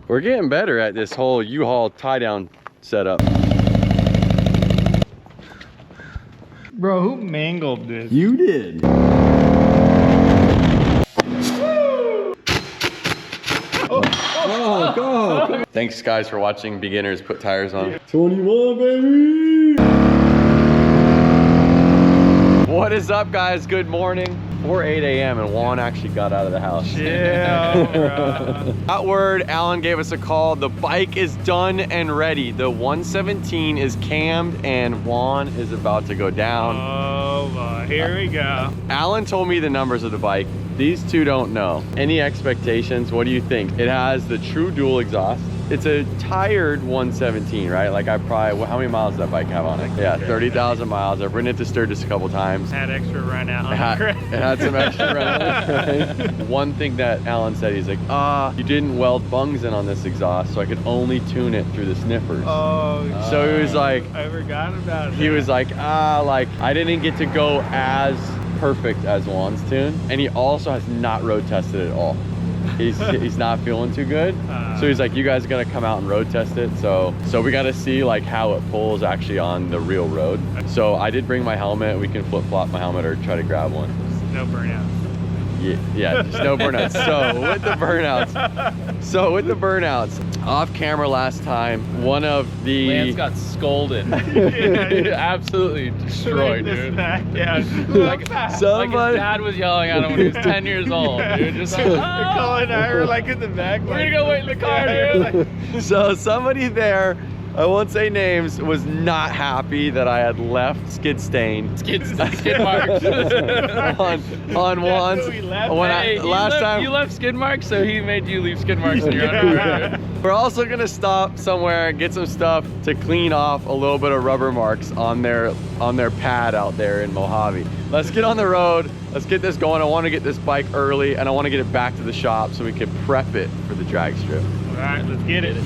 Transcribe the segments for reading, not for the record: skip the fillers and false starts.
We're getting better at this whole U-Haul tie-down setup. Bro, who mangled this? You did. Oh, go. Thanks guys for watching Beginners Put Tires On. 21, baby. What is up guys? Good morning. 4:08 a.m. and Juan actually got out of the house. Yeah, bro. Outward, Allan gave us a call. The bike is done and ready. The 117 is cammed and Juan is about to go down. Oh boy, here we go. Allan told me the numbers of the bike. These two don't know. Any expectations? What do you think? It has the true dual exhaust. It's a tired 117, right? Like I probably, how many miles does that bike have on it? Yeah, 30,000 miles. I've ridden it to Sturgis a couple times. Had extra run out. It had some extra run out. One thing that Allan said, he's like, you didn't weld bungs in on this exhaust, so I could only tune it through the snippers. Oh, so he was like, I forgot about it. He was like, like I didn't get to go as perfect as Juan's tune. And he also has not road tested at all. He's not feeling too good, so he's like, you guys are gonna come out and road test it, so we got to see like how it pulls actually on the real road. So I did bring my helmet. We can flip-flop my helmet or try to grab one. No burnout. Yeah, just no burnouts. So with the burnouts, off camera last time, one of the Lance got scolded. Absolutely destroyed, dude. Yeah. Like his dad was yelling at him when he was 10 years old, dude. Just like, Colin and I were like in the back. we're gonna go wait in the car, dude. So somebody there, I won't say names, was not happy that I had left skid marks on Juan's. Last time you left skid marks, so he made you leave skid marks in your underwear. We're also gonna stop somewhere and get some stuff to clean off a little bit of rubber marks on their pad out there in Mojave. Let's get on the road. Let's get this going. I want to get this bike early and I want to get it back to the shop so we can prep it for the drag strip. All right, let's get it.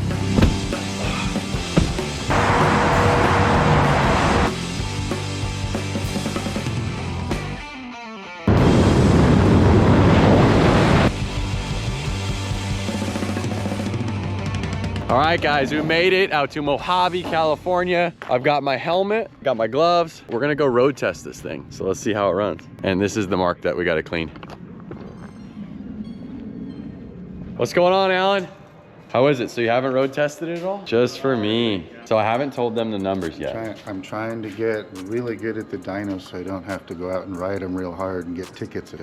All right, guys, we made it out to Mojave, California. I've got my helmet, got my gloves. We're gonna go road test this thing. So let's see how it runs. And this is the mark that we gotta clean. What's going on, Allan? How is it? So you haven't road tested it at all? Just for me. So I haven't told them the numbers yet. I'm trying to get really good at the dyno so I don't have to go out and ride them real hard and get tickets at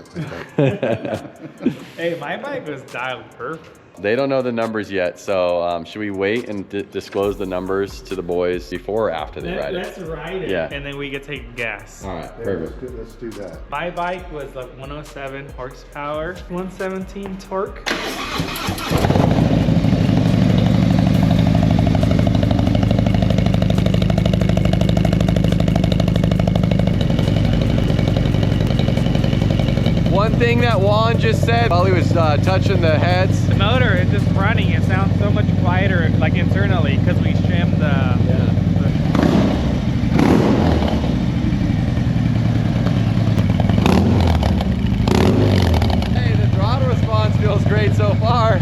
it. Hey, my bike was dialed perfect. They don't know the numbers yet, so should we wait and disclose the numbers to the boys before or after they ride it? Let's ride it, Yeah. and then we can take a guess. All right, perfect. Let's do that. My bike was like 107 horsepower, 117 torque. One thing that Juan just said while he was touching the heads. The motor is just running. It sounds so much quieter, like internally, because we trimmed the. Hey, the throttle response feels great so far.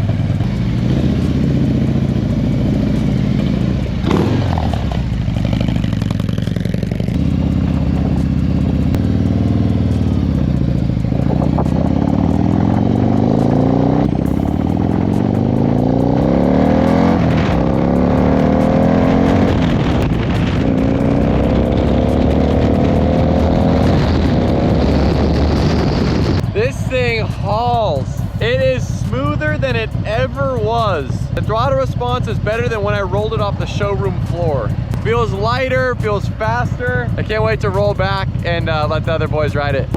It is smoother than it ever was. The throttle response is better than when I rolled it off the showroom floor. Feels lighter, feels faster. I can't wait to roll back and let the other boys ride it.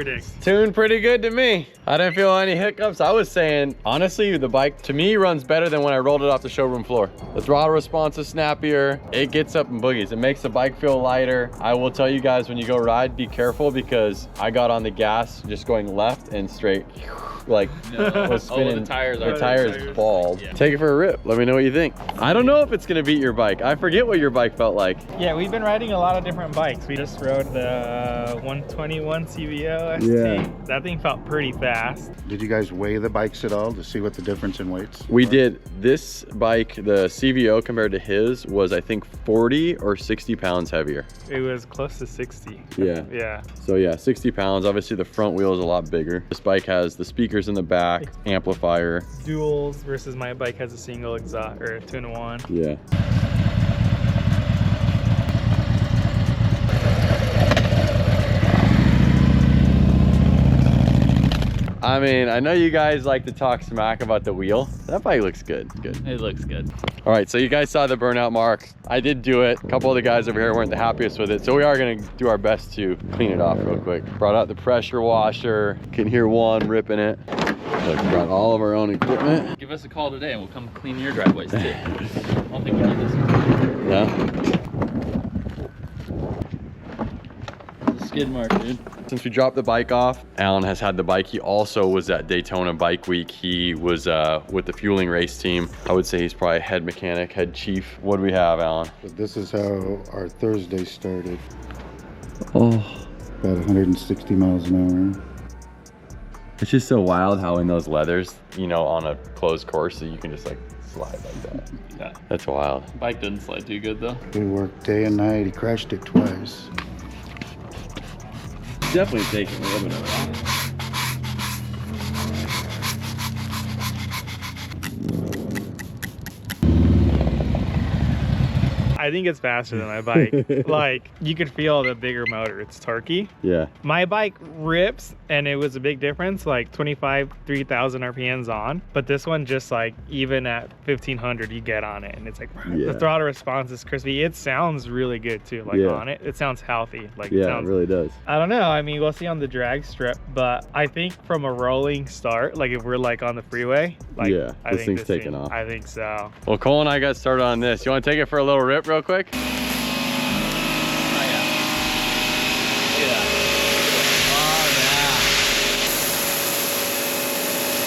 verdict. Tuned pretty good to me. I didn't feel any hiccups. I was saying, honestly, the bike to me runs better than when I rolled it off the showroom floor. The throttle response is snappier. It gets up in boogies. It makes the bike feel lighter. I will tell you guys, when you go ride, be careful, because I got on the gas just going left and straight. Like, was spinning. The tires bald. Yeah. Take it for a rip. Let me know what you think. I don't know if it's gonna beat your bike. I forget what your bike felt like. Yeah, we've been riding a lot of different bikes. We just rode the 121 CVO ST. Yeah. That thing felt pretty fast. Did you guys weigh the bikes at all to see what the difference in weights? We did. This bike, the CVO compared to his, was I think 40 or 60 pounds heavier. It was close to 60. Yeah. Yeah. So yeah, 60 pounds. Obviously the front wheel is a lot bigger. This bike has the speakers in the back, amplifier. Duals versus my bike has a single exhaust, or a 2-in-1. Yeah. I mean, I know you guys like to talk smack about the wheel. That bike looks good. Good. It looks good. All right, so you guys saw the burnout mark. I did do it. A couple of the guys over here weren't the happiest with it, so we are gonna do our best to clean it off real quick. Brought out the pressure washer. You can hear Juan ripping it. Look, brought all of our own equipment. Give us a call today and we'll come clean your driveways too. I don't think we need this. Yeah. It's a skid mark, dude. Since we dropped the bike off, Allan has had the bike. He also was at Daytona Bike Week. He was with the Feuling race team. I would say he's probably head mechanic, head chief. What do we have, Allan? But this is how our Thursday started. Oh. About 160 miles an hour. It's just so wild how in those leathers, you know, on a closed course, so you can just like slide like that. Yeah. That's wild. Bike didn't slide too good though. We worked day and night. He crashed it twice. Definitely taking a little bit of it. I think it's faster than my bike. Like, you could feel the bigger motor. It's torquey. Yeah. My bike rips, and it was a big difference, like 3,000 RPMs on. But this one, just like, even at 1,500, you get on it, and it's like, Yeah. the throttle response is crispy. It sounds really good too, like on it. It sounds healthy. Like, Yeah, it really does. I don't know. I mean, we'll see on the drag strip, but I think from a rolling start, like if we're like on the freeway, like Yeah, I this think thing's taking off. I think so. Well, Cole and I got started on this. You want to take it for a little rip real quick? Oh yeah.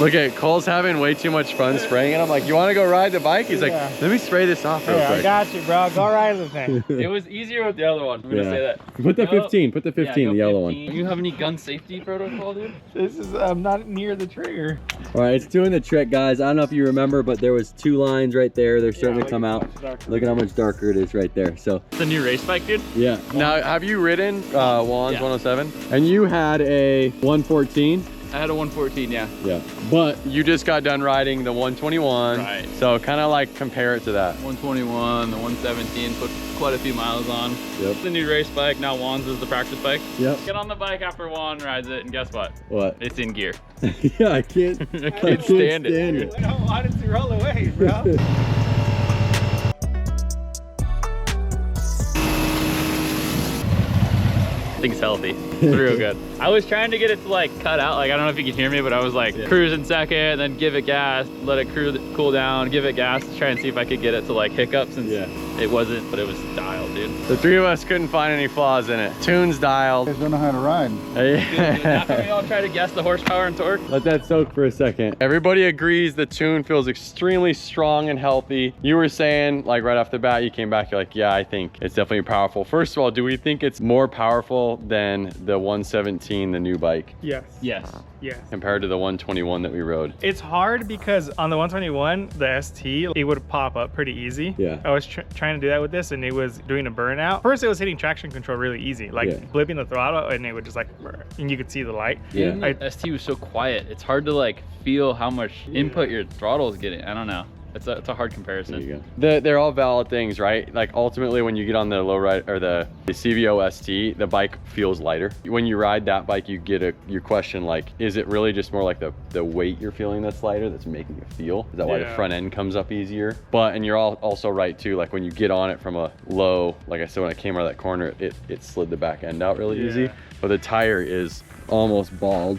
Look at that. Look at Cole's having way too much fun spraying it. I'm like, you want to go ride the bike? He's like, let me spray this off real Hey, quick. I got you, bro. Go ride the thing. It was easier with the other one. I'm gonna say that. Put the Go- 15. Put the 15, Yeah, the go yellow 15. You have any gun safety protocol, dude? This is, I'm not near the trigger. one. All right, it's doing the trick, guys. I don't know if you remember, but there was 2 lines right there. They're starting to come out. Look at how much darker it is right there. So It's a new race bike, dude. yeah. Now, have you ridden Juan's Yeah. 107? And you had a 114? I had a 114, yeah. Yeah. But you just got done riding the 121. Right. So kind of like compare it to that. 121, the 117, put quite a few miles on. Yep. It's the new race bike. Now Juan's is the practice bike. Yep. Get on the bike after Juan rides it, and guess what? What? It's in gear. Yeah, I can't. I can't stand it. I don't want it to roll away, bro. Thing's healthy. It's real good. I was trying to get it to like cut out. Like, I don't know if you can hear me, but I was like cruising second, then give it gas, let it cool down, give it gas, try and see if I could get it to like hiccup, since it wasn't, but it was dialed, dude. The 3 of us couldn't find any flaws in it. Tune's dialed. You guys don't know how to ride. After we all try to guess the horsepower and torque. Let that soak for a second. Everybody agrees the Tune feels extremely strong and healthy. You were saying, like right off the bat, you came back, you're like, yeah, I think it's definitely powerful. First of all, do we think it's more powerful than the 117, the new bike, Yes. Yes. Yes. compared to the 121 that we rode? It's hard because on the 121, the ST, it would pop up pretty easy. Yeah. I was trying to do that with this, and it was doing a burnout. First, it was hitting traction control really easy, like flipping the throttle, and it would just like, and you could see the light. Yeah. And the ST was so quiet. It's hard to like feel how much input your throttle is getting. I don't know. It's a hard comparison. There you go. They're all valid things, right? Like ultimately when you get on the low ride or the CVO ST, the bike feels lighter. When you ride that bike, you get your question like, is it really just more like the weight you're feeling that's lighter that's making it feel? Is that why the front end comes up easier? And you're also right too, like when you get on it from a low, like I said, when I came out of that corner, it slid the back end out really easy. But the tire is almost bald.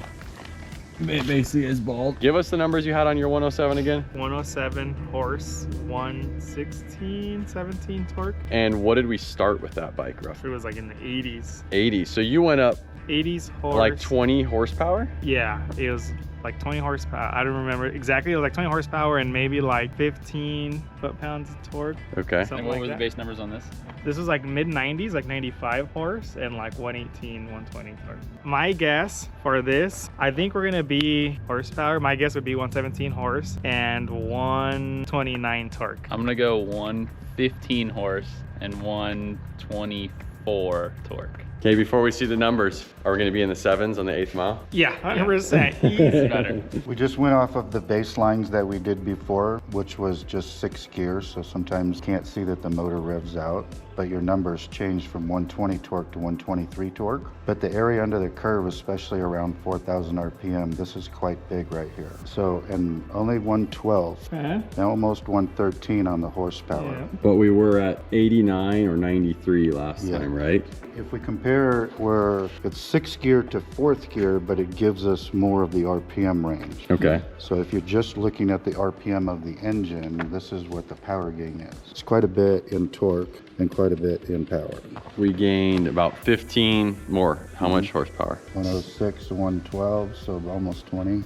It basically is bald. Give us the numbers you had on your 107 again. 107 horse, 116, 17 torque. And what did we start with that bike roughly? It was like in the 80s. 80. So you went up 80s horse. like 20 horsepower? Yeah, it was like 20 horsepower. I don't remember exactly. It was like 20 horsepower and maybe like 15 foot-pounds of torque. Okay. Something And what like were the that. base numbers on this? This was like mid 90s, like 95 horse and like 118, 120 torque. My guess for this, I think we're gonna be horsepower. My guess would be 117 horse and 129 torque. I'm gonna go 115 horse and 124 torque. Okay, before we see the numbers, are we gonna be in the 7s on the 8th mile? Yeah, 100%. Easy. Better. We just went off of the baselines that we did before, which was just 6 gears. So sometimes you can't see that the motor revs out, but your numbers changed from 120 torque to 123 torque. But the area under the curve, especially around 4,000 RPM, this is quite big right here. So, and only 112, now almost 113 on the horsepower. Yeah. But we were at 89 or 93 last Yeah. time, right? If we compare where it's 6th gear to 4th gear, but it gives us more of the RPM range. Okay. So if you're just looking at the RPM of the engine, this is what the power gain is. It's quite a bit in torque and quite a bit in power. We gained about 15 more. How much horsepower? 106 to 112, so almost 20.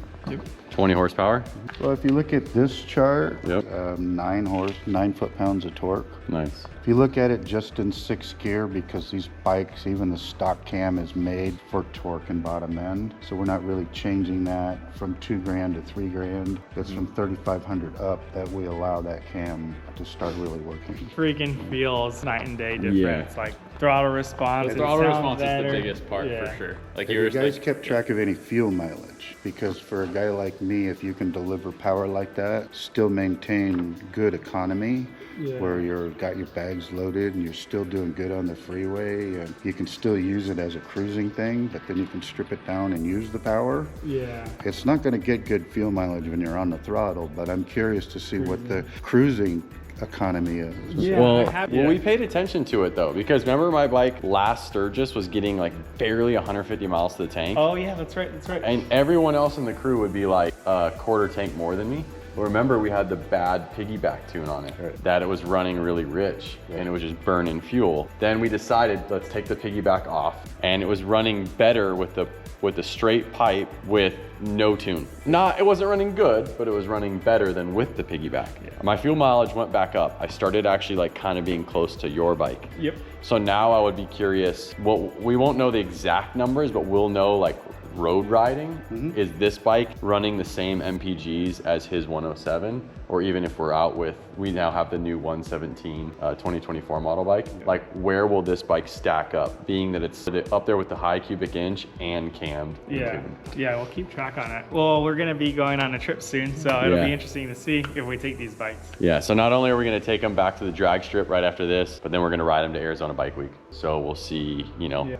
20 horsepower? Well, if you look at this chart, Yep. 9 foot-pounds of torque. Nice. If you look at it just in 6th gear, because these bikes, even the stock cam is made for torque and bottom end. So we're not really changing that from $2,000 to $3,000. It's from 3,500 up that we allow that cam to start really working. Freaking feels night and day difference. Yeah. Like throttle response. The it throttle sounds response is better. the biggest part Yeah. for sure. Like Have you were you guys like, kept track of any fuel mileage? Because for a guy like me, if you can deliver power like that, still maintain good economy, Yeah. where you've got your bags loaded and you're still doing good on the freeway, and you can still use it as a cruising thing, but then you can strip it down and use the power. Yeah. It's not going to get good fuel mileage when you're on the throttle, but I'm curious to see what the cruising economy is. Yeah, Well, I have- well, we paid attention to it though, because remember my bike last Sturgis was getting like barely 150 miles to the tank. Oh yeah, that's right. That's right. And everyone else in the crew would be like a quarter tank more than me. But remember, we had the bad piggyback tune on it, that it was running really rich and it was just burning fuel. Then we decided, let's take the piggyback off, and it was running better with the straight pipe with no tune. It wasn't running good, but it was running better than with the piggyback. My fuel mileage went back up. I started actually like kind of being close to your bike. Yep. So now I would be curious, we won't know the exact numbers, but we'll know like road riding. Is this bike running the same MPGs as his 107? Or even if we're out with, we now have the new 117 2024 model bike, like where will this bike stack up, being that it's up there with the high cubic inch and cammed? and Yeah. tuned? Yeah, we'll keep track on it. Well, we're gonna be going on a trip soon, so it'll Yeah. be interesting to see if we take these bikes. Yeah, so not only are we gonna take them back to the drag strip right after this, but then we're gonna ride them to Arizona Bike Week. So we'll see,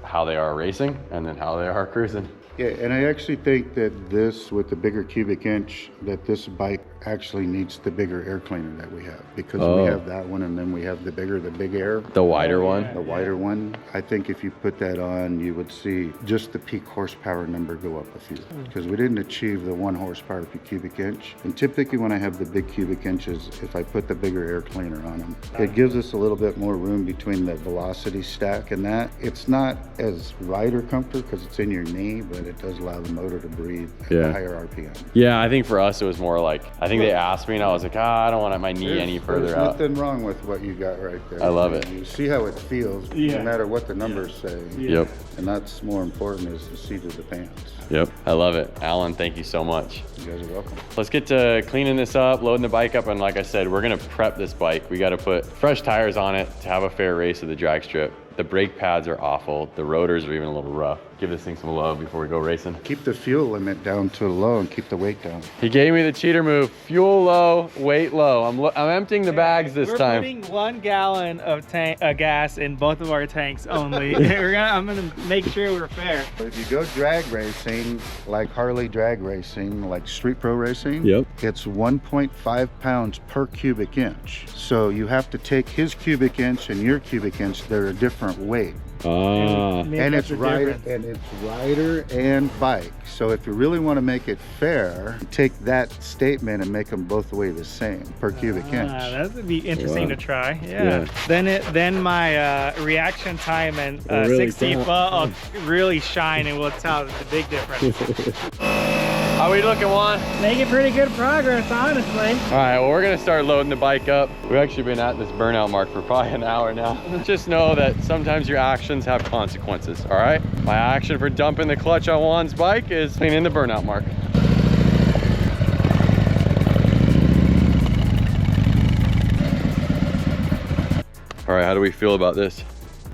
how they are racing and then how they are cruising. Yeah, and I actually think that this, with the bigger cubic inch, that this bike actually needs the bigger air cleaner that we have, because we have that one and then we have the big air. The wider one. The wider one. I think if you put that on, you would see just the peak horsepower number go up a few, because we didn't achieve the 1 horsepower per cubic inch. And typically when I have the big cubic inches, if I put the bigger air cleaner on them, it gives us a little bit more room between the velocity stack and that. It's not as rider comfort because it's in your knee, but it does allow the motor to breathe at a higher RPM. Yeah, I think for us it was more like, I think they asked me and I was like, I don't want my knee any further There's out. nothing wrong with what you got right there. I love it. You see how it feels, no matter what the numbers say. Yep. And that's more important, is the seat of the pants. Yep, I love it. Alan, thank you so much. You guys are welcome. Let's get to cleaning this up, loading the bike up, and like I said, we're gonna prep this bike. We gotta put fresh tires on it to have a fair race at the drag strip. The brake pads are awful. The rotors are even a little rough. Give this thing some love before we go racing. Keep the fuel limit down to low and keep the weight down. He gave me the cheater move. Fuel low, weight low. I'm emptying the bags this We're time. putting 1 gallon of gas in both of our tanks only. I'm gonna make sure we're fair. But if you go drag racing, like Harley drag racing, like street pro racing, Yep. it's 1.5 pounds per cubic inch. So you have to take his cubic inch and your cubic inch. They're a different different weight. Make And up it's the rider difference. and bike. So if you really want to make it fair, take that statement and make them both weigh the same per cubic inch. That would be interesting to try. Yeah. Then my reaction time and really 60 foot will really shine, and we'll tell the big difference. How we looking, Juan? Making pretty good progress, honestly. All right, well, we're gonna start loading the bike up. We've actually been at this burnout mark for probably an hour now. Just know that sometimes your actions have consequences, all right? My action for dumping the clutch on Juan's bike is cleaning the burnout mark. All right, how do we feel about this?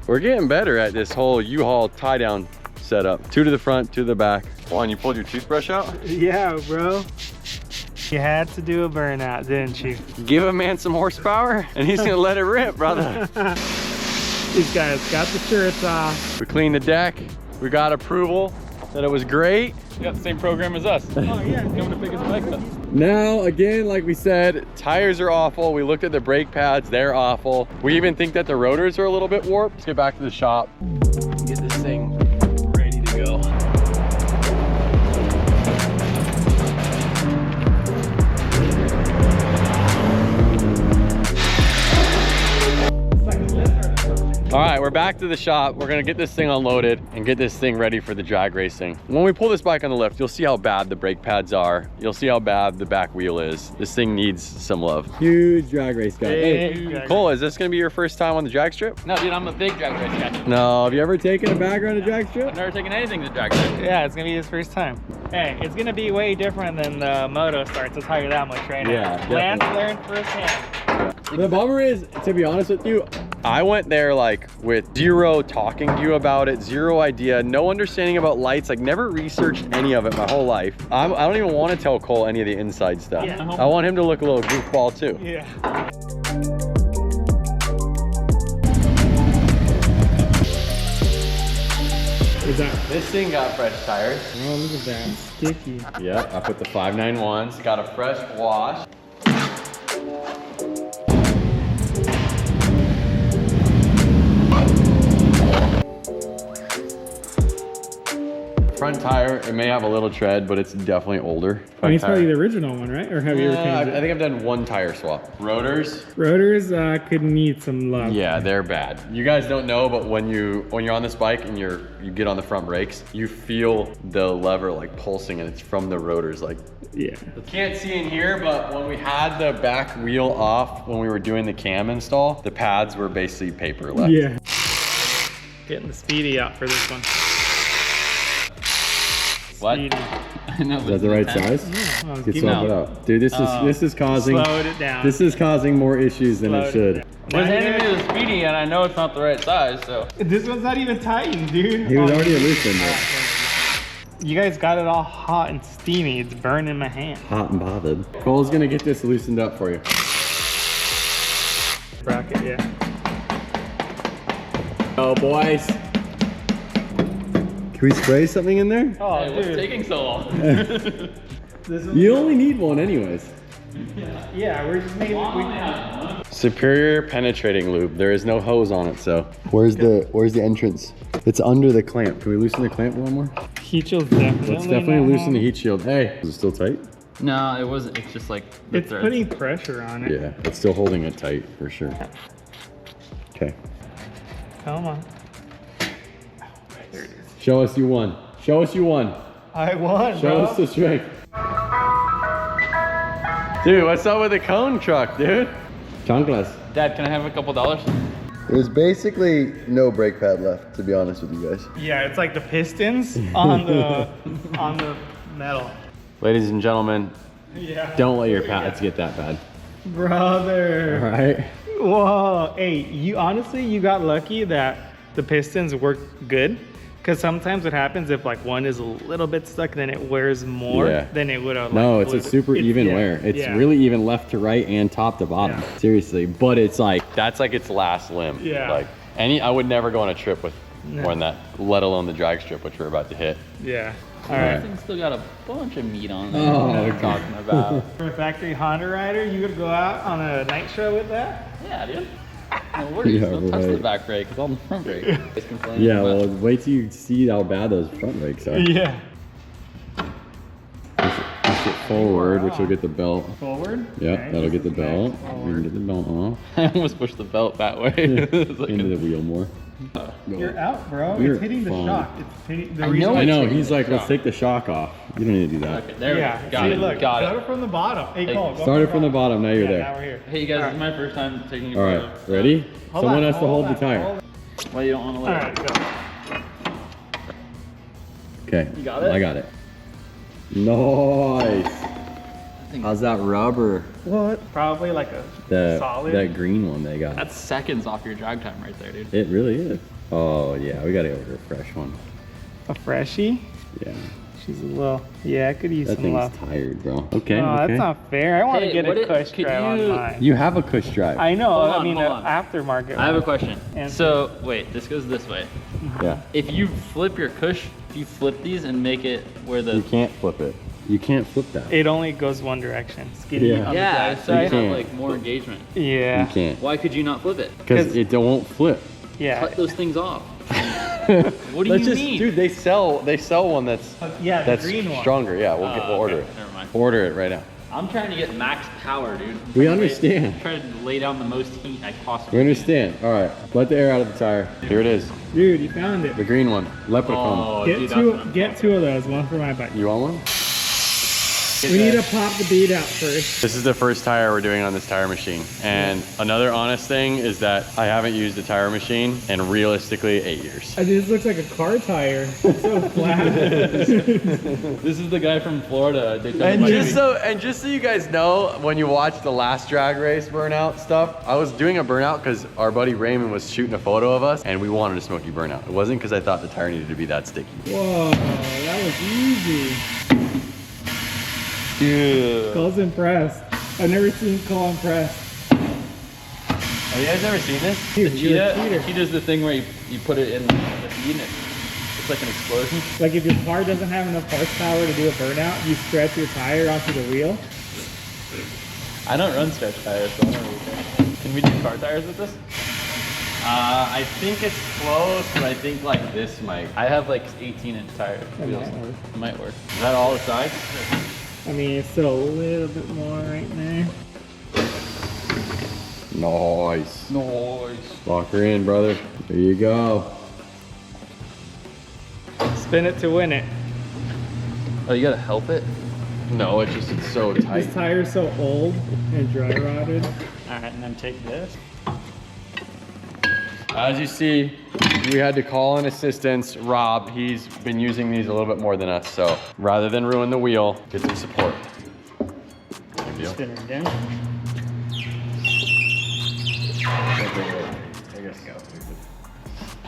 We're getting better at this whole U-Haul tie-down setup. 2 to the front, 2 to the back. Juan, you pulled your toothbrush out? Yeah, bro. You had to do a burnout, didn't you? Give a man some horsepower and he's gonna let it rip, brother. These guys got the shirts off. We cleaned the deck. We got approval that it was great. You got the same program as us. Oh yeah, Coming to pick his bike up. Now, again, like we said, tires are awful. We looked at the brake pads, they're awful. We even think that the rotors are a little bit warped. Let's get back to the shop. Get this thing ready to go. All right, we're back to the shop. We're gonna get this thing unloaded and get this thing ready for the drag racing. When we pull this bike on the lift, you'll see how bad the brake pads are. You'll see how bad the back wheel is. This thing needs some love. Huge drag race guy. Hey, Cole, is this gonna be your first time on the drag strip? No, dude, I'm a big drag race guy. No, have you ever taken a bagger on a drag strip? I've never taken anything to drag race. Yeah, it's gonna be his first time. Hey, it's gonna be way different than the moto starts, I'll tell you that much right now. Yeah, Lance definitely. learned firsthand. The bummer is, to be honest with you, I went there like with zero talking to you about it, zero idea, no understanding about lights, like never researched any of it my whole life. I don't even want to tell Cole any of the inside stuff. Yeah. I want him to look a little goofball too. Yeah. What's that? This thing got fresh tires. Oh, look at that. Sticky. Yep, I put the 591s, got a fresh wash. Front tire, it may have a little tread, but it's definitely older. I mean, it's probably the original one, right? Or have you ever Yeah, changed I it? think I've done one tire swap. Rotors, Rotors could need some love. yeah, they're bad. You guys don't know, but when you're on this bike and you get on the front brakes, you feel the lever like pulsing, and it's from the rotors. Like, Yeah. you can't see in here, but when we had the back wheel off when we were doing the cam install, the pads were basically paper left. Yeah. Getting the speedy out for this one. What? Speedy. I know, Is that the right size? Oh, Get keep swap it it up. Dude, this is causing Slowed it down. this is causing more issues than Slowed it it should. down. Well, Now handing you me the speedy, and I know it's not the right size, so. guys- This one's not even tightened, dude. He was Oh, already loosened it. You guys got it all hot and steamy. It's burning my hand. Hot and bothered. Cole's gonna get this loosened up for you. Bracket, yeah. Oh, boys. Can we spray something in there? Oh, Hey, what's dude. taking so long? This is, You only need one anyways. yeah, we're just making Superior penetrating lube. There is no hose on it, so. Where's the entrance? It's under the clamp. Can we loosen the clamp a little more? heat shield's definitely. Let's definitely not loosen the on. heat shield. Hey, is it still tight? No, it wasn't. It's just like the It's threads. putting pressure on it. Yeah, it's still holding it tight for sure. Okay. Come on. There it is. Show us you won. Show us you won. I won, Show bro. us the strength. Dude, what's up with the cone truck, dude? Chunkless. Dad, can I have a couple dollars? There's basically no brake pad left, to be honest with you guys. Yeah, it's like the pistons on the metal. Ladies and gentlemen, Yeah. don't let your pads get that bad. Brother. All right? Whoa. Hey, you got lucky that the pistons work good. Because sometimes what happens if like one is a little bit stuck, then it wears more Yeah. than it would have. No, it's a super even wear. It's yeah. really even left to right and top to bottom. Yeah. Seriously, but it's like, that's like its last limb. Yeah. Like, I would never go on a trip with more than that, let alone the drag strip, which we're about to hit. Yeah. All This right. thing's still got a bunch of meat on it. Oh, What are you talking about? For a factory Honda rider, you would go out on a night show with that? Yeah, dude. No worries. Yeah, Don't touch the right. back brake. It's on the front brake. Guys complaining Yeah, about- well, wait till you see how bad those front brakes are. Yeah. Push it forward, which will get the belt. Forward? Yeah, Okay, that'll this get the is belt. back We can forward. get the belt off. I almost pushed the belt that way. It's like Into the wheel more. You're out, bro. You're it's hitting the fine. shock. It's hitting the I reason know why I it's know, hitting he's the like, let's shock. take the shock off. You don't need to do that. Okay, there we Yeah, go. Got see, it. look, Got start it. it from the bottom. Hey, Cole, go Started from the bottom, now you're Yeah, there. now we're here. Hey, you guys, this is my first time taking your All photo. right, ready? Hold Someone on, has to hold the on, tire. hold on. Well, you don't want to All let right, go. Okay, You got it? I got it. Nice. How's that rubber? What? Probably like a solid. That green one they got. That's seconds off your drag time right there, dude. It really is. Oh yeah, we gotta order a fresh one. A freshie? Yeah, She's a little. Yeah, I could use that some thing's love. tired, bro. Okay, Oh, okay. that's not fair. I want to Hey, get what a it- cush could drive on you- mine. You have a cush drive. I know. Hold I on, mean, hold an on. aftermarket. I have a one. question. And- So, wait, this goes this way. Yeah. If you flip your cush, if you flip these and make it where the You can't flip it. You can't flip that. It only goes one direction. Skinny Yeah. on yeah, the so drive you side. have can't. like more engagement. Yeah. You can't. Why could you not flip it? Because it won't flip. Yeah. Cut those things off. What do Let's you just, mean? dude, they sell one that's Yeah, the that's green one. stronger. Yeah, we'll order okay, it. never mind. We'll order it right now. I'm trying to get max power, dude. We understand. I'm trying to lay down the most heat I possibly We understand. All right, let the air out of the tire. Here it is, Dude, you found it. the green one, Leprechaun. Oh, Get dude, two. that's what I'm Get two of those. One for my bike. You want one? We need to pop the bead out first. This is the first tire we're doing on this tire machine. And another honest thing is that I haven't used a tire machine in realistically 8 years. This looks like a car tire. It's so flat. This is the guy from Florida. And just so you guys know, when you watch the last drag race burnout stuff, I was doing a burnout because our buddy Raymond was shooting a photo of us and we wanted a smoky burnout. It wasn't because I thought the tire needed to be that sticky. Whoa, that was easy. Dude. Cole's impressed. I've never seen Cole impressed. Have you guys ever seen this? Dude, you're a cheater. He does the thing where you put it in the feed and it's like an explosion. Like if your car doesn't have enough horsepower to do a burnout, you stretch your tire onto the wheel. I don't run stretch tires, so I don't really care. Can we do car tires with this? I think it's close, but I think like this might. I have like 18-inch tire That wheels. might work. It might work. Is that all the sides? I mean, it's still a little bit more right there. Nice. Nice. Lock her in, brother. There you go. Spin it to win it. Oh, you gotta help it? No, it's so tight. This tire's so old and dry rotted. All right, and then take this. As you see, we had to call in assistance. Rob, he's been using these a little bit more than us, so rather than ruin the wheel, get some support. Good deal. Spin it down.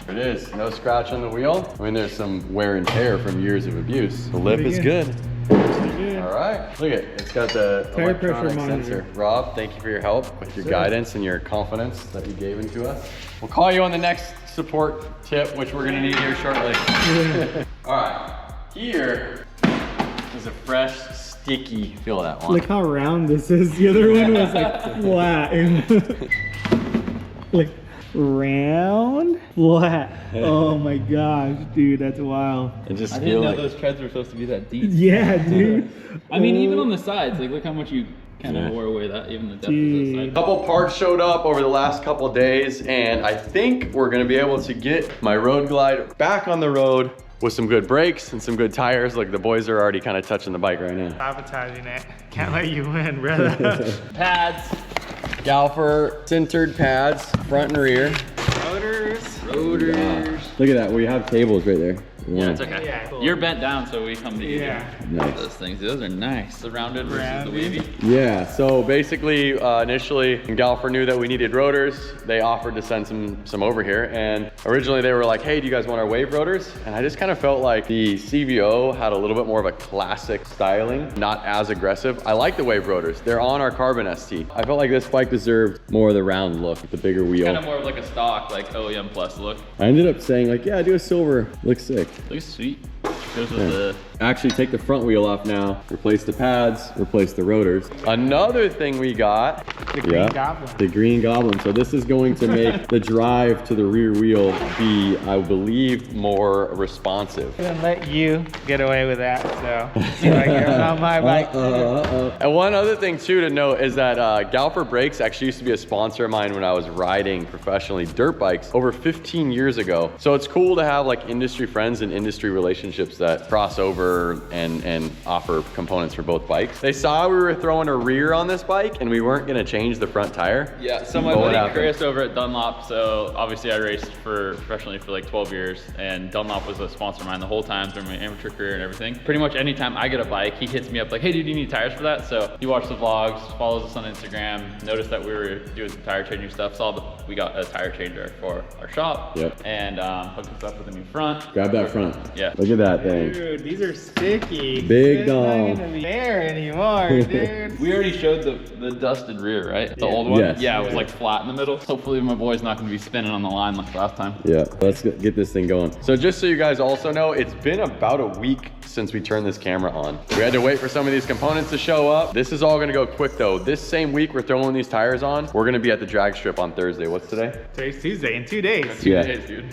It is. No scratch on the wheel. I mean, there's some wear and tear from years of abuse. The lip is good. All right. Look at it. It's got the Tire pressure electronic monitor. sensor. Rob, thank you for your help with your guidance and your confidence that you gave into us. We'll call you on the next support tip, which we're gonna need here shortly. All right. Here is a fresh, sticky. Feel that one. Look how round this is. The other one was like flat. Like round, flat. Oh my gosh, dude, that's wild. And just I feel didn't know like those treads were supposed to be that deep. Yeah, dude. I mean, even on the sides, like look how much you kind of wore away that, even the depth of Dude. the a side. couple parts showed up over the last couple of days, and I think we're gonna be able to get my Road Glide back on the road with some good brakes and some good tires. Like the boys are already kind of touching the bike right now. Sabotaging it. Can't let you win, brother. Pads, Galfer sintered pads, front and rear. Rotors. rotors. Look at that, we have tables right there. Yeah, it's okay. Yeah, cool. You're bent down, so we come to you. Yeah. Nice. Those things, those are nice. The rounded versus the Rounded. wavy. Yeah, so basically, initially, when Galfer knew that we needed rotors, they offered to send some over here. And originally they were like, hey, do you guys want our wave rotors? And I just kind of felt like the CVO had a little bit more of a classic styling, not as aggressive. I like the wave rotors. They're on our Carbon ST. I felt like this bike deserved more of the round look, the bigger wheel. Kind of more of like a stock, like OEM Plus look. I ended up saying like, yeah, do a silver, looks sick. Looks sweet. Goes with actually take the front wheel off now, replace the pads, replace the rotors. Another thing we got, The Green Goblin. the Green Goblin. So this is going to make the drive to the rear wheel be, I believe, more responsive. I'm gonna let you get away with that, so see what I get on my bike. And one other thing too to note is that Galfer Brakes actually used to be a sponsor of mine when I was riding professionally dirt bikes over 15 years ago. So it's cool to have like industry friends and industry relationships that cross over and offer components for both bikes. They saw we were throwing a rear on this bike and we weren't gonna change the front tire. Yeah, so my buddy Chris over at Dunlop, so obviously I raced professionally for like 12 years, and Dunlop was a sponsor of mine the whole time through my amateur career and everything. Pretty much anytime I get a bike, he hits me up like, hey dude, you need tires for that? So he watched the vlogs, follows us on Instagram, noticed that we were doing some tire changing stuff, saw that we got a tire changer for our shop, and hooked us up with a new front. Grab that front. Yeah. Look at that thing. Dude, these are sticky. Big It's dog. not gonna be there anymore, dude. We already showed the dusted rear, right? The old one? Yes. Yeah, it was like flat in the middle. Hopefully my boy's not gonna be spinning on the line like last time. Yeah, let's get this thing going. So just so you guys also know, it's been about a week since we turned this camera on. We had to wait for some of these components to show up. This is all gonna go quick though. This same week we're throwing these tires on, we're gonna be at the drag strip on Thursday. What's today? Today's Tuesday, in 2 days. Yeah. Days, dude.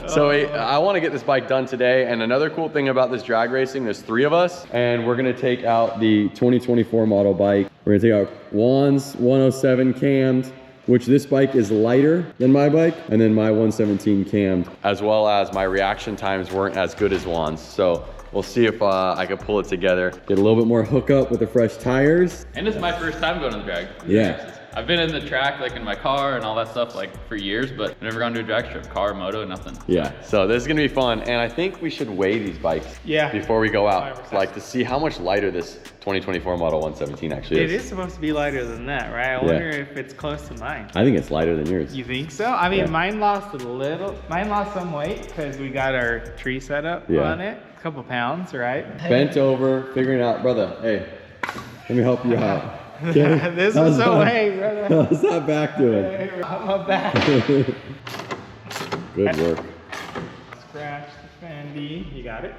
So I wanna get this bike done today. And another cool thing about this drag racing, there's 3 of us, and we're gonna take out the 2024 model bike. We're gonna take out Juan's 107 cammed, which this bike is lighter than my bike, and then my 117 cammed, as well as my reaction times weren't as good as Juan's. So we'll see if I can pull it together. Get a little bit more hookup with the fresh tires. And it's my first time going to the drag. Yeah. I've been in the track, like in my car and all that stuff, like for years, but I've never gone to a drag strip, car, moto, nothing. Yeah, so this is gonna be fun, and I think we should weigh these bikes before we go out, 100%. like to see how much lighter this 2024 model 117 actually It is. is supposed to be lighter than that, right? I wonder if it's close to mine. I think it's lighter than yours. You think so? I mean, Yeah. mine lost some weight because we got our tree set up on it. A couple pounds, right? Bent over, figuring out, brother, hey, let me help you out. Okay? This was so way, brother. How's that back doing? My back. Good work. Scratch the fendy. You got it?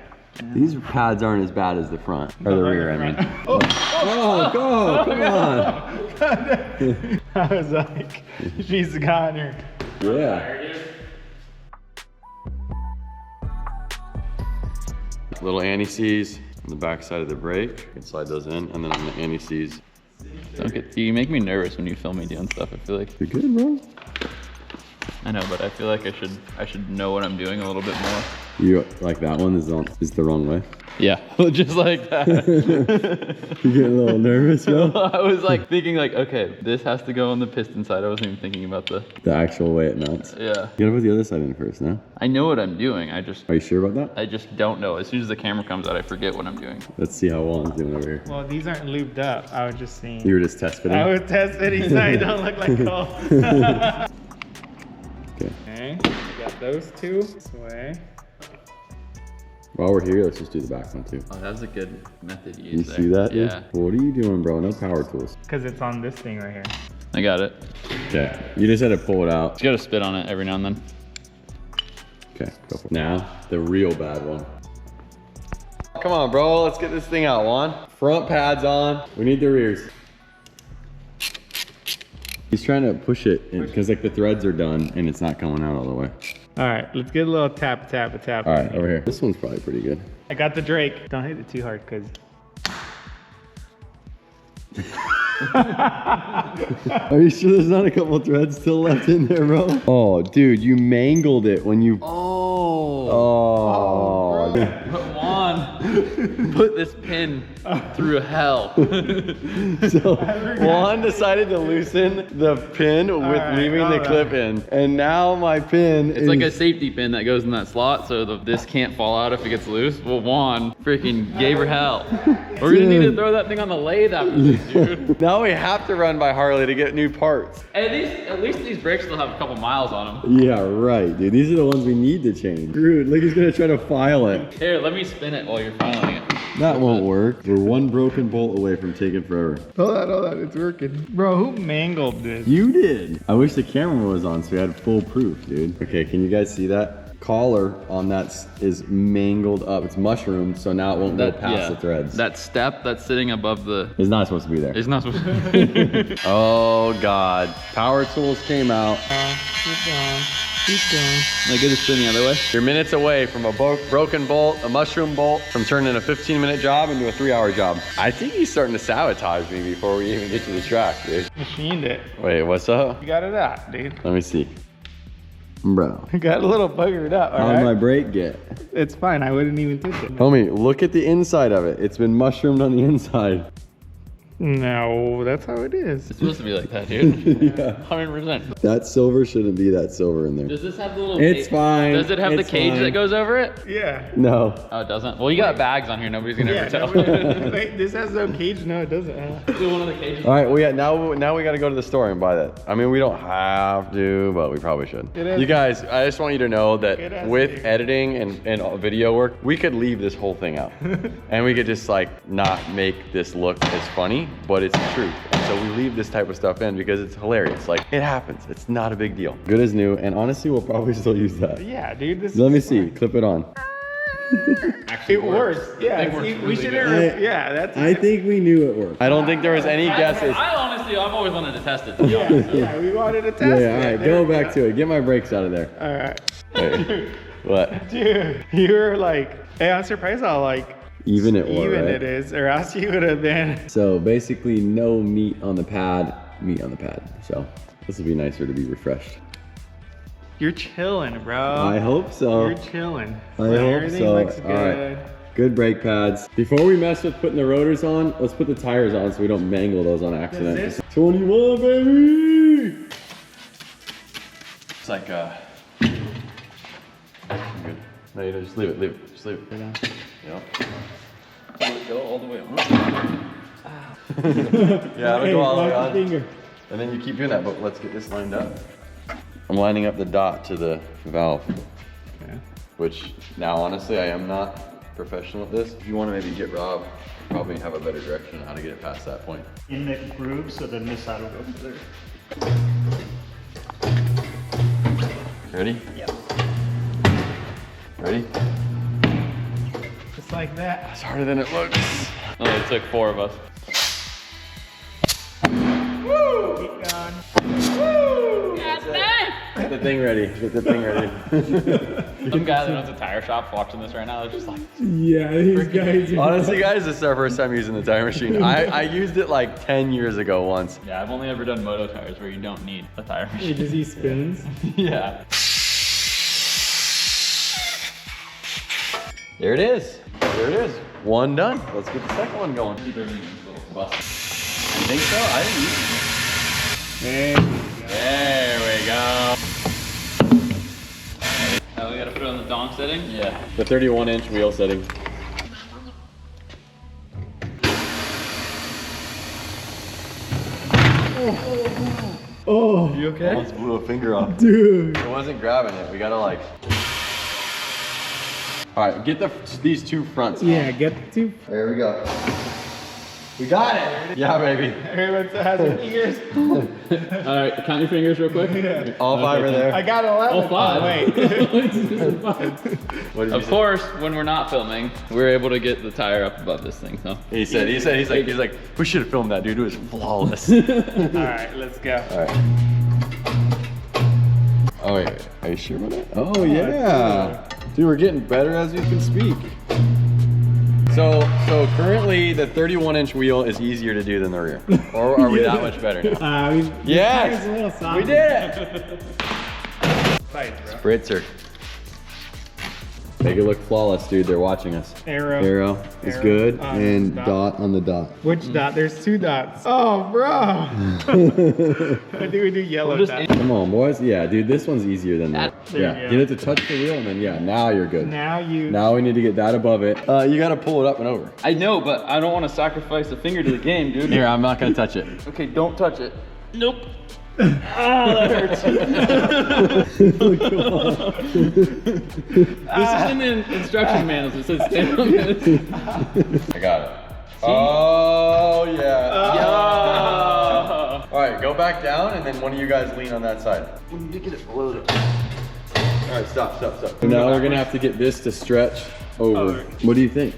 These pads aren't as bad as the front, or the rear, I mean. Oh, Oh, go, come on. I was like, she's got her. Yeah. Little anti-seize on the back side of the brake. You can slide those in, and then on the anti-seize. You make me nervous when you film me doing stuff, I feel like. You good, bro? I know, but I feel like I should know what I'm doing a little bit more. You like that one is the wrong way? Yeah, just like that. You get a little nervous, yo? I was like thinking like, okay, this has to go on the piston side. I wasn't even thinking about the actual way it mounts. Yeah. You gotta put the other side in first, no? I know what I'm doing. Are you sure about that? I just don't know. As soon as the camera comes out, I forget what I'm doing. Let's see how Juan's doing over here. Well, these aren't lubed up. I was just seeing. You were just test fitting? I was test fitting so I don't look like Cole. Okay. Okay, we got those two this way. While we're here, let's just do the back one too. Oh, that's a good method to use. You there. see that? dude? Yeah. What are you doing, bro? No power tools. Because it's on this thing right here. I got it. Okay. You just had to pull it out. Just gotta spit on it every now and then. Okay, go for it. Now, the real bad one. Come on, bro. Let's get this thing out, Juan. Front pads on. We need the rears. He's trying to push it because like the threads are done and it's not coming out all the way. All right, let's get a little tap. All right, over here. This one's probably pretty good. I got the Drake. Don't hit it too hard, because. Are you sure there's not a couple threads still left in there, bro? Oh, dude, you mangled it when you... Oh. But Juan put this pin through hell. So Juan decided to loosen the pin with leaving the clip in. And now my pin It's like a safety pin that goes in that slot so this can't fall out if it gets loose. Well, Juan freaking gave her hell. We're gonna need to throw that thing on the lathe after this, dude. Now we have to run by Harley to get new parts. At least these brakes still have a couple miles on them. Yeah, right, dude. These are the ones we need to change. Dude, look, he's gonna try to file it. Here, let me spin it while you're filing it. That won't work. We're one broken bolt away from taking forever. Hold on, it's working. Bro, who mangled this? You did. I wish the camera was on so we had full proof, dude. Okay, can you guys see that? collar on that is mangled up. It's mushroomed, so now it won't go past the threads. That step that's sitting above the... It's not supposed to be there. It's not supposed to... Oh God. Power tools came out. Keep going. Keep going. Like it is spin the other way. You're minutes away from a broken bolt, a mushroom bolt, from turning a 15-minute job into a 3-hour job. I think he's starting to sabotage me before we even get to the track, dude. Machined it. Wait, what's up? You got it out, dude. Let me see. Bro. You got a little buggered up, all How right? did my brake get? It's fine. I wouldn't even touch it. Homie, look at the inside of it. It's been mushroomed on the inside. No, that's how it is. It's supposed to be like that, dude. Yeah. 100%. That silver shouldn't be that silver in there. Does this have the little... It's fine. Does it have the It's cage fine. that goes over it? Yeah. No. Oh, it doesn't? Well, you got bags on here. Nobody's gonna ever tell. Wait, this has no cage? No, it doesn't. Do one of the cages. All right, now we got to go to the store and buy that. I mean, we don't have to, but we probably should. It is- You guys, I just want you to know It that has with to. editing and video work, we could leave this whole thing out. And we could just like not make this look as funny, but it's the truth. And so we leave this type of stuff in because it's hilarious. Like, it happens. It's not a big deal. Good as new, and honestly, we'll probably still use that. Yeah, dude. This Let me is see. Clip it on. Actually It works. Yeah, It works see, really we should good. have. Yeah, that's. I think we knew it worked. I don't think there was any guesses. I honestly, I've always wanted to test it. To be Yeah, honest. yeah, we wanted to test Yeah, it. all right, go back to it. Get my brakes out of there. All right. Wait, what? Dude, you were like, hey, I'm surprised how like Even it was, even right? it is, or else you would have been. So basically no meat on the pad. So this will be nicer to be refreshed. You're chilling, bro. I hope so. You're chilling. I hope Everything so. looks All good. right. Good brake pads. Before we mess with putting the rotors on, let's put the tires on so we don't mangle those on accident. this- 21, baby! It's like, good. No, you don't, just leave it, just leave it. Yep. Go all the way on. Yeah, it'll go all the way lock on. your finger. And then you keep doing that, but let's get this lined up. I'm lining up the dot to the valve, Okay. which now honestly, I am not professional at this. If you want to maybe get Rob, probably have a better direction on how to get it past that point. In the groove, so then this side will go through there. Ready? Yep. Ready? Just like that. It's harder than it looks. Oh, it took 4 of us. Keep going. Get the thing ready. Get the thing ready. Some guy that owns a tire shop watching this right now, they're just like, Yeah, these guys. Honestly, guys, this is our first time using the tire machine. I used it like 10 years ago once. yeah, I've only ever done moto tires where you don't need a tire He machine. just he spins. Yeah. There it is. There it is. One done. Let's get the second one going. I think so. I didn't use it. There we go. Oh, we gotta put it on the donk setting? Yeah. The 31-inch wheel setting. Oh, you okay? Almost blew a finger off. Dude. It wasn't grabbing it. We gotta like. All right, get these two fronts. Yeah, get the two. There we go. We got it. Yeah, baby. Everyone has their fingers. All right, count your fingers real quick. All 5 are there. I got 11. Oh, 5. wait. What did you Of say? course, when we're not filming, we're able to get the tire up above this thing, so. He's like, we should have filmed that, dude. It was flawless. All right, let's go. All right. Oh wait, are you sure about that? Oh yeah. Dude, we're getting better as we can speak. So currently the 31-inch wheel is easier to do tan the rear. Or are we that much better now? Yes, we did it. Spritzer. Make it look flawless, dude. They're watching us. Arrow. is Arrow good, on and dot. dot on the dot. Which dot? There's 2 dots. Oh, bro. I think we do yellow Just dot. Come on, boys. Yeah, dude, this one's easier than that. There Yeah, you go. get it to touch the wheel, and then yeah, now you're good. Now you. Now we need to get that above it. You gotta pull it up and over. I know, but I don't want to sacrifice a finger to the game, dude. Here, I'm not gonna touch it. Okay, don't touch it. Nope. Oh, that hurts. This is in the instruction manuals. It says stand on this. I got it. Oh yeah. Yo. All right, go back down, and then one of you guys lean on that side. We need to get it below it. All right, stop. So now we're gonna have to get this to stretch over. What do you think?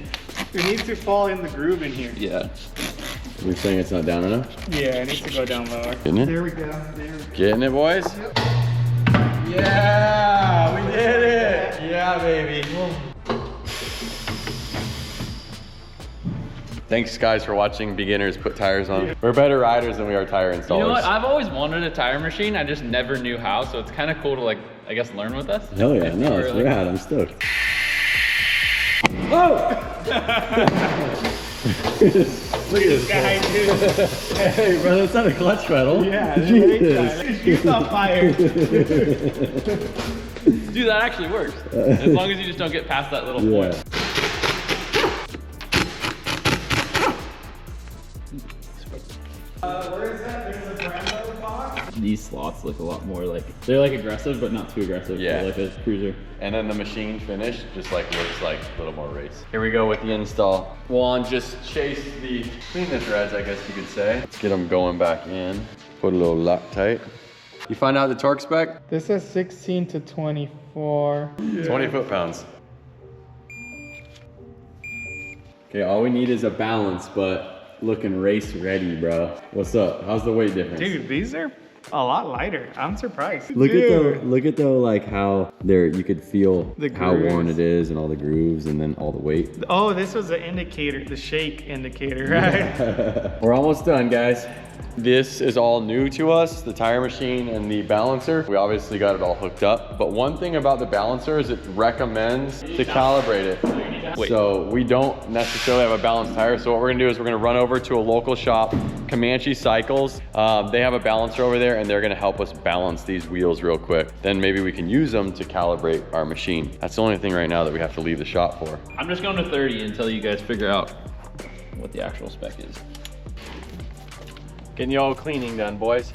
It needs to fall in the groove in here. Yeah. You're saying it's not down enough? Yeah, it needs to go down lower. Getting it? There we go. Getting it, boys? Yep. Yeah, we did it. Yeah, baby. Thanks, guys, for watching beginners put tires on. We're better riders than we are tire installers. You know what? I've always wanted a tire machine. I just never knew how. So it's kind of cool to like, I guess, learn with us. Hell yeah, no, it's rad. I'm stoked. Oh! Look at this guy, dude. Hey, bro, that's not a clutch pedal. Yeah, Jesus. He's on fire. Dude, that actually works. As long as you just don't get past that little point. Where is that? There's a Brembo box. These slots look a lot more like, they're like aggressive, but not too aggressive. Yeah. Like a cruiser. And then the machine finish just like looks like a little more race. Here we go with the install. Juan just chased the clean the threads, I guess you could say. Let's get them going back in. Put a little Loctite. You find out the torque spec? This is 16 to 24. 20 foot-pounds. Okay, all we need is a balance, but looking race ready, bro. What's up? How's the weight difference? Dude, these are a lot lighter. I'm surprised. Look at though like how there you could feel The how worn grooves. it is and all the grooves and then all the weight. Oh, this was the indicator, the shake indicator, right? We're almost done, guys. This is all new to us, the tire machine and the balancer. We obviously got it all hooked up, but one thing about the balancer is it recommends to calibrate it. So we don't necessarily have a balanced tire. So what we're gonna do is we're gonna run over to a local shop, Comanche Cycles. They have a balancer over there and they're gonna help us balance these wheels real quick. Then maybe we can use them to calibrate our machine. That's the only thing right now that we have to leave the shop for. I'm just going to 30 until you guys figure out what the actual spec is. Getting y'all cleaning done, boys.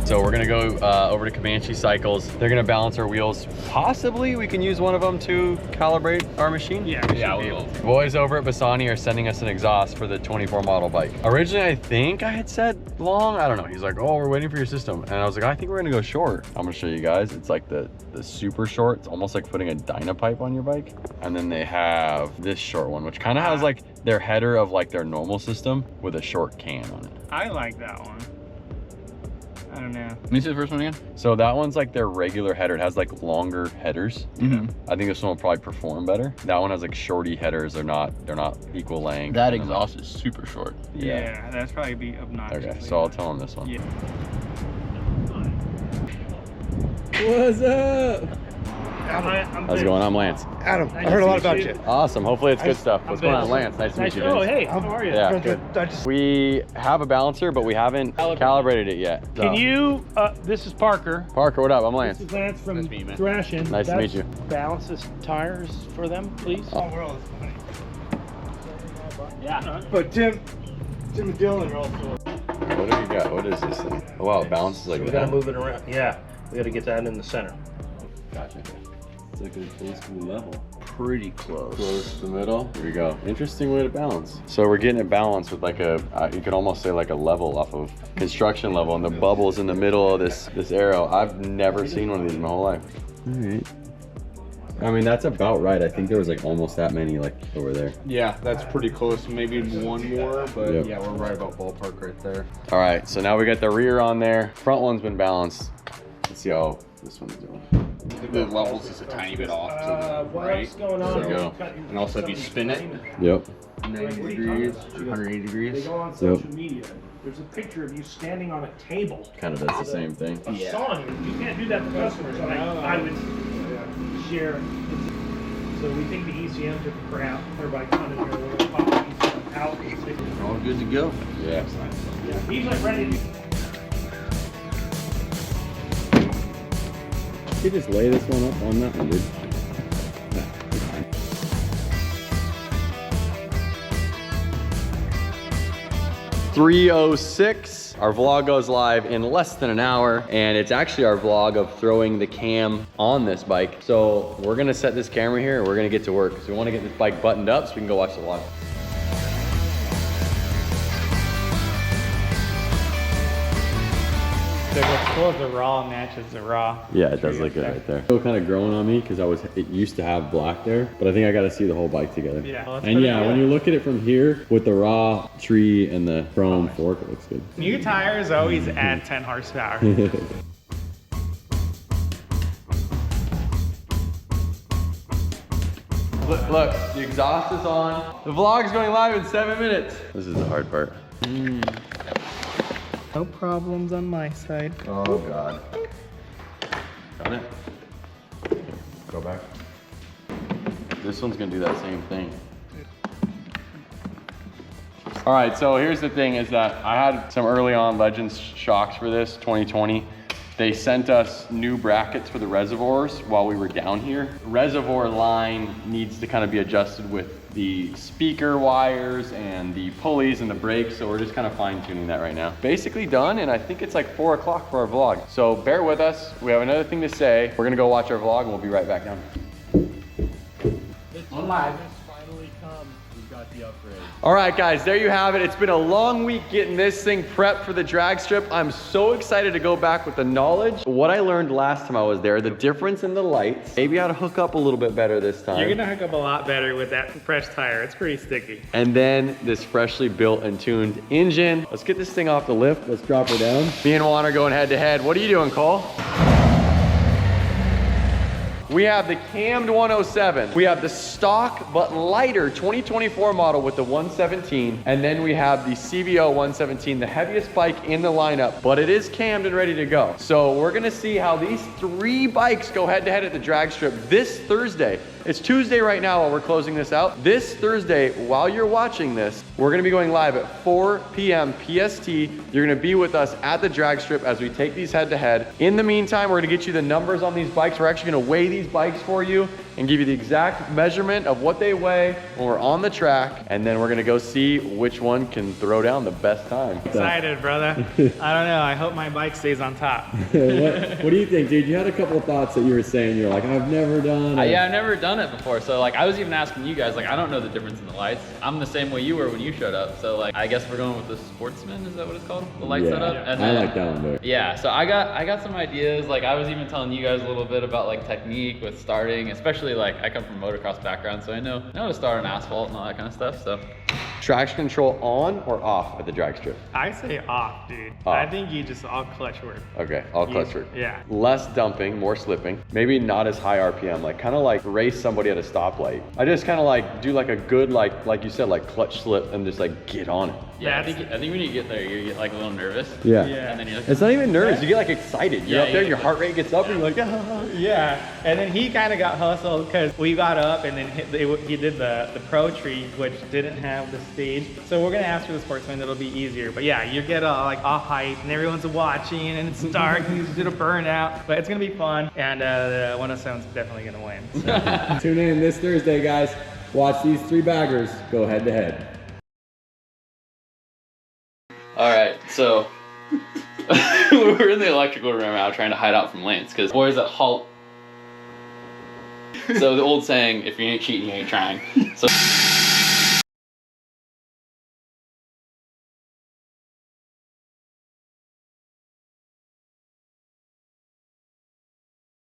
So we're gonna go over to Comanche Cycles. They're gonna balance our wheels. Possibly we can use one of them to calibrate our machine. Yeah, we will. Boys over at Bassani are sending us an exhaust for the 24 model bike. Originally, I think I had said long, I don't know. He's like, oh, we're waiting for your system. And I was like, I think we're gonna go short. I'm gonna show you guys. It's like the super short. It's almost like putting a Dyno pipe on your bike. And then they have this short one, which kind of has like their header of like their normal system with a short can on it. I like that one. I don't know. Let me see the first one again. So that one's like their regular header. It has like longer headers. Mm-hmm. I think this one will probably perform better. That one has like shorty headers. They're not equal length. That And then exhaust is super short. Yeah, that's probably be obnoxious. Okay, so I'll tell them this one. Yeah. What's up? How's it going? I'm Lance. Adam, I heard a lot about you. Awesome. Hopefully it's good stuff. What's going on, Lance? Nice to meet you. Oh, Vince. hey, how are you? Yeah, good. We have a balancer, but we haven't calibrated it yet. Can you, this is Parker. Parker, what up? I'm Lance. This is Lance from Nice to meet you, man. Thrashin. Nice to meet you. Balance this tires for them, please. Oh, we're all funny. Yeah. But Tim and Dylan are also. What have you got? What is this thing? Oh, wow, it bounces like We that. gotta move it around. Yeah, we gotta get that in the center. Gotcha. It's like a old school level. Pretty close. Close to the middle. Here we go. Interesting way to balance. So we're getting it balanced with like a, you could almost say like a level off of construction level, and the bubbles in the middle of this arrow. I've never seen one of these in my whole life. All right. I mean, that's about right. I think there was like almost that many like over there. Yeah, that's pretty close. Maybe one more, but Yep. yeah, we're right about ballpark right there. All right, so now we got the rear on there. Front one's been balanced. Let's see how this one's doing. The level's just a tiny bit off to the right. What's going on? There you go. And also if you spin it Yep. 90 degrees, 180 They degrees. go on social media. There's a picture of you standing on a table. Kind of does the same thing. A song. You can't do that to customers. I would share. So we think the ECM took a crap. Everybody coming here, we're gonna pop the ECM out. And stick it. All good to go. Yeah. Yeah, he's like ready to. You just lay this one up on that one, dude. 306. Our vlog goes live in less than an hour, and it's actually our vlog of throwing the cam on this bike. So we're gonna set this camera here, and we're gonna get to work. So we wanna get this bike buttoned up so we can go watch the vlog. So what's cool is the raw matches the raw. Yeah, it does look good right there. Still kind of growing on me because it used to have black there, but I think I got to see the whole bike together. Yeah. Well, and yeah, when you look at it from here with the raw tree and the chrome fork, it looks good. New tires always add 10 horsepower. Look, the exhaust is on. The vlog's going live in 7 minutes. This is the hard part. No problems on my side. Oh God. Got it? Go back. This one's gonna do that same thing. All right, so here's the thing is that I had some early on Legends shocks for this, 2020. They sent us new brackets for the reservoirs while we were down here. Reservoir line needs to kind of be adjusted with the speaker wires and the pulleys and the brakes, so we're just kind of fine tuning that right now. Basically done, and I think it's like 4 o'clock for our vlog. So bear with us, we have another thing to say. We're gonna go watch our vlog and we'll be right back down. On live. All right, guys, there you have it. It's been a long week getting this thing prepped for the drag strip. I'm so excited to go back with the knowledge. What I learned last time I was there, the difference in the lights, maybe how to hook up a little bit better this time. You're gonna hook up a lot better with that fresh tire. It's pretty sticky. And then this freshly built and tuned engine. Let's get this thing off the lift. Let's drop her down. Me and Juan are going head to head. What are you doing, Cole? We have the cammed 107. We have the stock but lighter 2024 model with the 117. And then we have the CVO 117, the heaviest bike in the lineup, but it is cammed and ready to go. So we're gonna see how these 3 bikes go head to head at the drag strip this Thursday. It's Tuesday right now while we're closing this out. This Thursday, while you're watching this, we're gonna be going live at 4 p.m. PST. You're gonna be with us at the drag strip as we take these head to head. In the meantime, we're gonna get you the numbers on these bikes. We're actually gonna weigh these bikes for you and give you the exact measurement of what they weigh when we're on the track. And then we're gonna go see which one can throw down the best time. Excited, brother. I don't know, I hope my bike stays on top. what do you think, dude? You had a couple of thoughts that you were saying. You're like, I've never done it. Yeah, I've never done it before. So like, I was even asking you guys, like, I don't know the difference in the lights. I'm the same way you were when you showed up. So like, I guess we're going with the Sportsman. Is that what it's called? The light setup? And I then, like that one better. Yeah, so I got some ideas. Like I was even telling you guys a little bit about like technique with starting, especially like I come from a motocross background, so I know how to start on asphalt and all that kind of stuff. So Traction control on or off at the drag strip? I say off, dude. Off. I think you just all clutch work. Okay, all clutch work. Yeah. Less dumping, more slipping. Maybe not as high RPM, like kind of like race somebody at a stoplight. I just kind of like do like a good, like you said, like clutch slip and just like get on it. yeah, I think when you get there, you get like a little nervous. Yeah. And then you're like, It's not even nervous. You get like excited. You're Yeah, up there, yeah. your heart rate gets up, and you're like, ah. Yeah, and then he kind of got hustled because we got up and then he did the pro tree, which didn't have the stage. So we're gonna ask for the Sportsman, that'll be easier. But yeah, you get like all hype and everyone's watching and it's dark and he's gonna burn out. But it's gonna be fun, and the 107's definitely gonna win. So. Tune in this Thursday, guys. Watch these 3 baggers go head to head. all right, so we're in the electrical room now trying to hide out from Lance because boys that halt. So the old saying, if you ain't cheating, you ain't trying. So